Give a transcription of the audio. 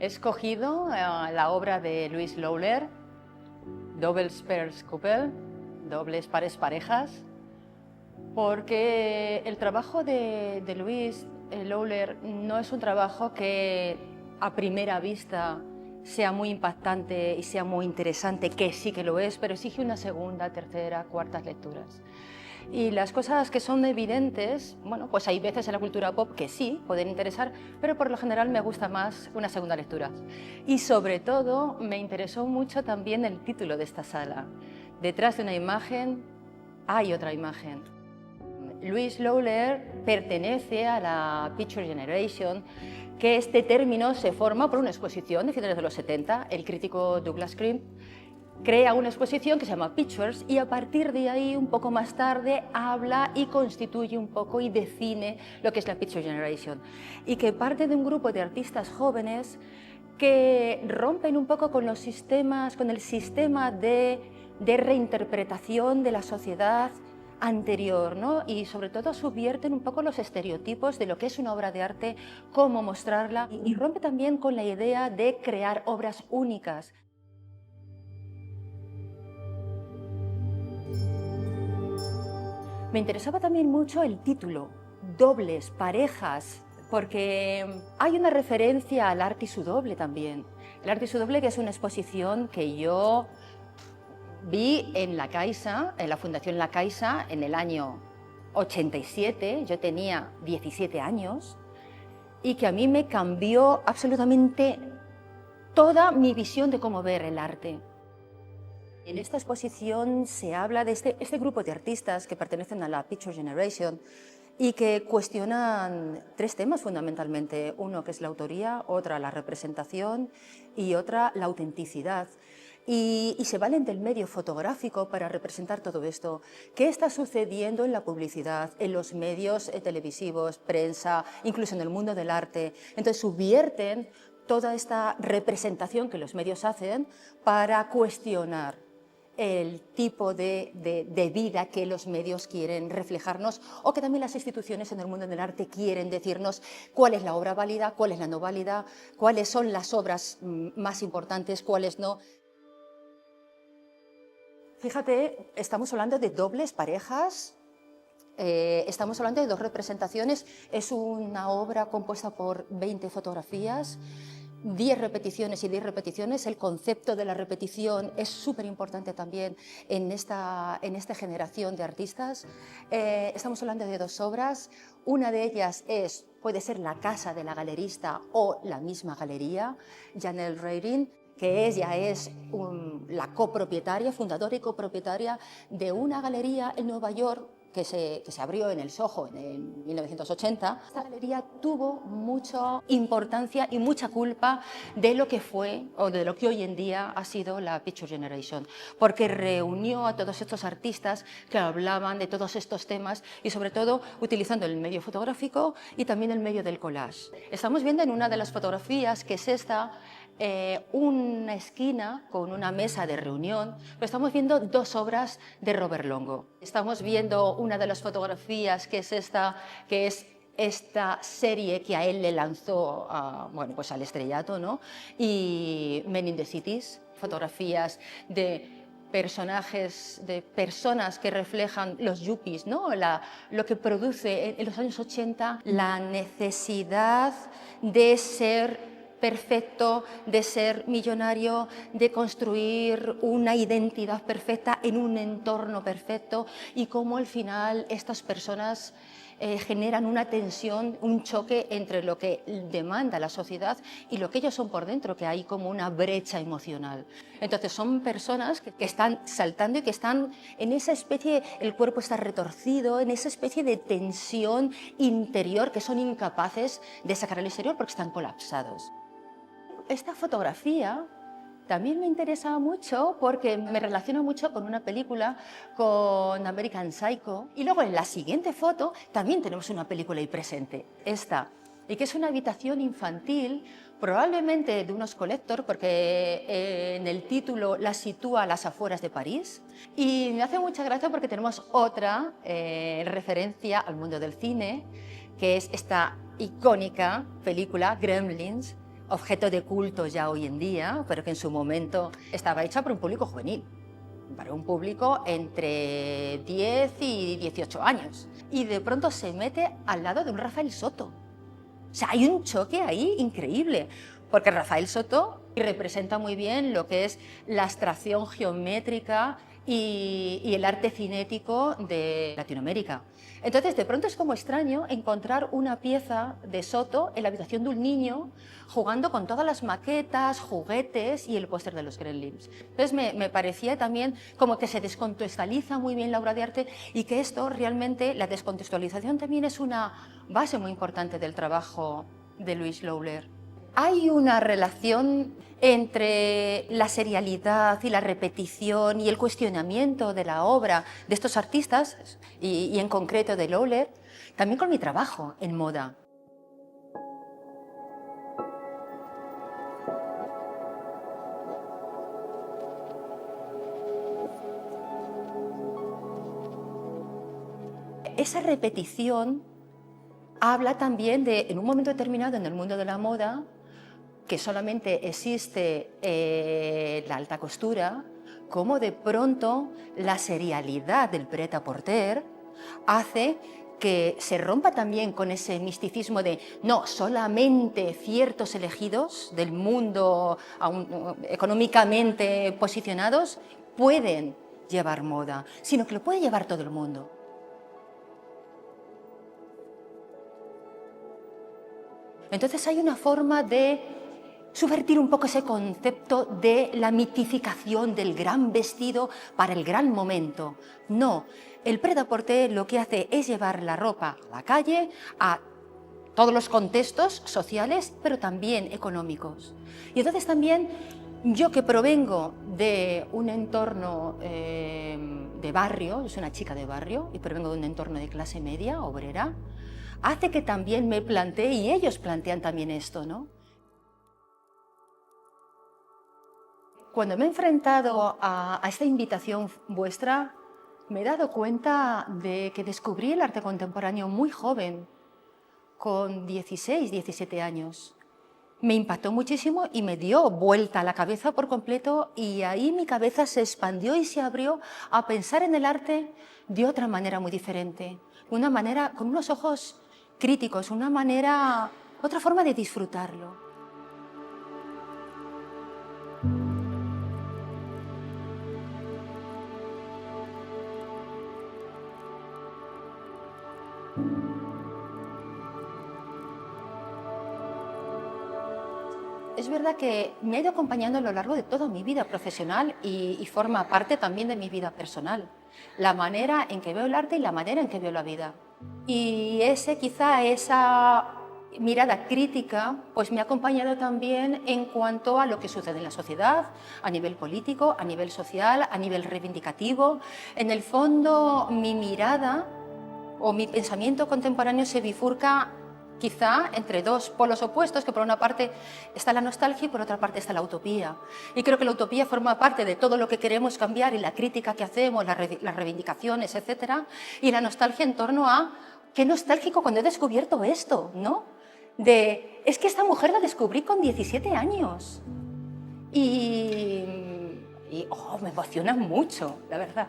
He escogido la obra de Louis Lowler, Doubles Pairs Couple, dobles pares parejas, porque el trabajo de Louis Lowler no es un trabajo que a primera vista sea muy impactante y sea muy interesante, que sí que lo es, pero exige una segunda, tercera, cuartas lecturas. Y las cosas que son evidentes, bueno, pues hay veces en la cultura pop que sí pueden interesar, pero por lo general me gusta más una segunda lectura. Y sobre todo me interesó mucho también el título de esta sala. Detrás de una imagen hay otra imagen. Louis Lowler pertenece a la Picture Generation, que este término se forma por una exposición de finales de los 70. El crítico Douglas Crimp crea una exposición que se llama Pictures y a partir de ahí, un poco más tarde, habla y constituye un poco y define lo que es la Picture Generation, y que parte de un grupo de artistas jóvenes que rompen un poco con los sistemas, con el sistema de reinterpretación de la sociedad anterior, ¿no? Y sobre todo subvierten un poco los estereotipos de lo que es una obra de arte, cómo mostrarla, y rompe también con la idea de crear obras únicas. Me interesaba también mucho el título, dobles, parejas, porque hay una referencia al arte y su doble también. El arte y su doble, que es una exposición que yo vi en La Caixa, en la Fundación La Caixa, en el año 87, yo tenía 17 años, y que a mí me cambió absolutamente toda mi visión de cómo ver el arte. En esta exposición se habla de este grupo de artistas que pertenecen a la Picture Generation y que cuestionan tres temas fundamentalmente. Uno que es la autoría, otra la representación y otra la autenticidad. Y se valen del medio fotográfico para representar todo esto. ¿Qué está sucediendo en la publicidad, en los medios televisivos, prensa, incluso en el mundo del arte? Entonces subvierten toda esta representación que los medios hacen para cuestionar el tipo de vida que los medios quieren reflejarnos, o que también las instituciones en el mundo del arte quieren decirnos cuál es la obra válida, cuál es la no válida, cuáles son las obras más importantes, cuáles no. Fíjate, estamos hablando de dobles parejas, estamos hablando de dos representaciones, es una obra compuesta por 20 fotografías, 10 repeticiones y 10 repeticiones. El concepto de la repetición es súper importante también en esta generación de artistas. Estamos hablando de dos obras, una de ellas puede ser la casa de la galerista o la misma galería, Janelle Reirin, que ella es la copropietaria, fundadora y copropietaria de una galería en Nueva York que se abrió en el Soho en 1980. Esta galería tuvo mucha importancia y mucha culpa de lo que fue o de lo que hoy en día ha sido la Picture Generation, porque reunió a todos estos artistas que hablaban de todos estos temas y sobre todo utilizando el medio fotográfico y también el medio del collage. Estamos viendo en una de las fotografías, que es esta, una esquina con una mesa de reunión, pero estamos viendo dos obras de Robert Longo. Estamos viendo una de las fotografías, que es esta serie que a él le lanzó pues al estrellato, ¿no? Y Men in the Cities, fotografías de personajes, de personas que reflejan los yuppies, ¿no? Lo que produce en los años 80 la necesidad de ser perfecto, de ser millonario, de construir una identidad perfecta en un entorno perfecto, y cómo al final estas personas generan una tensión, un choque entre lo que demanda la sociedad y lo que ellos son por dentro, que hay como una brecha emocional. Entonces son personas que están saltando y que están en esa especie, el cuerpo está retorcido, en esa especie de tensión interior que son incapaces de sacar al exterior porque están colapsados. Esta fotografía también me interesa mucho porque me relaciona mucho con una película, con American Psycho. Y luego en la siguiente foto también tenemos una película ahí presente, esta, y que es una habitación infantil, probablemente de unos collector, porque en el título la sitúa a las afueras de París. Y me hace mucha gracia porque tenemos otra referencia al mundo del cine, que es esta icónica película Gremlins, objeto de culto ya hoy en día, pero que en su momento estaba hecha para un público juvenil, para un público entre 10 y 18 años. Y de pronto se mete al lado de un Rafael Soto. O sea, hay un choque ahí increíble, porque Rafael Soto representa muy bien lo que es la abstracción geométrica y el arte cinético de Latinoamérica. Entonces, de pronto es como extraño encontrar una pieza de Soto en la habitación de un niño jugando con todas las maquetas, juguetes y el póster de los Gremlins. Entonces, me parecía también como que se descontextualiza muy bien la obra de arte y que esto realmente, la descontextualización también es una base muy importante del trabajo de Louis Lawler. Hay una relación entre la serialidad y la repetición y el cuestionamiento de la obra de estos artistas, y en concreto de Lawler, también con mi trabajo en moda. Esa repetición habla también de, en un momento determinado en el mundo de la moda, que solamente existe la alta costura, cómo de pronto la serialidad del prêt-à-porter hace que se rompa también con ese misticismo de no, solamente ciertos elegidos del mundo económicamente posicionados pueden llevar moda, sino que lo puede llevar todo el mundo. Entonces hay una forma de subvertir un poco ese concepto de la mitificación del gran vestido para el gran momento. No, el prêt-à-porter lo que hace es llevar la ropa a la calle, a todos los contextos sociales, pero también económicos. Y entonces también yo, que provengo de un entorno de barrio, yo soy una chica de barrio y provengo de un entorno de clase media, obrera, hace que también me plantee, y ellos plantean también esto, ¿no? Cuando me he enfrentado a esta invitación vuestra, me he dado cuenta de que descubrí el arte contemporáneo muy joven, con 16, 17 años. Me impactó muchísimo y me dio vuelta la cabeza por completo, y ahí mi cabeza se expandió y se abrió a pensar en el arte de otra manera muy diferente, una manera con unos ojos críticos, otra forma de disfrutarlo. Es verdad que me ha ido acompañando a lo largo de toda mi vida profesional y forma parte también de mi vida personal. La manera en que veo el arte y la manera en que veo la vida. Y esa mirada crítica pues me ha acompañado también en cuanto a lo que sucede en la sociedad, a nivel político, a nivel social, a nivel reivindicativo. En el fondo, mi mirada o mi pensamiento contemporáneo se bifurca quizá entre dos polos opuestos, que por una parte está la nostalgia y por otra parte está la utopía. Y creo que la utopía forma parte de todo lo que queremos cambiar y la crítica que hacemos, las reivindicaciones, etc. Y la nostalgia en torno a qué nostálgico cuando he descubierto esto, ¿no? Es que esta mujer la descubrí con 17 años. Y me emociona mucho, la verdad.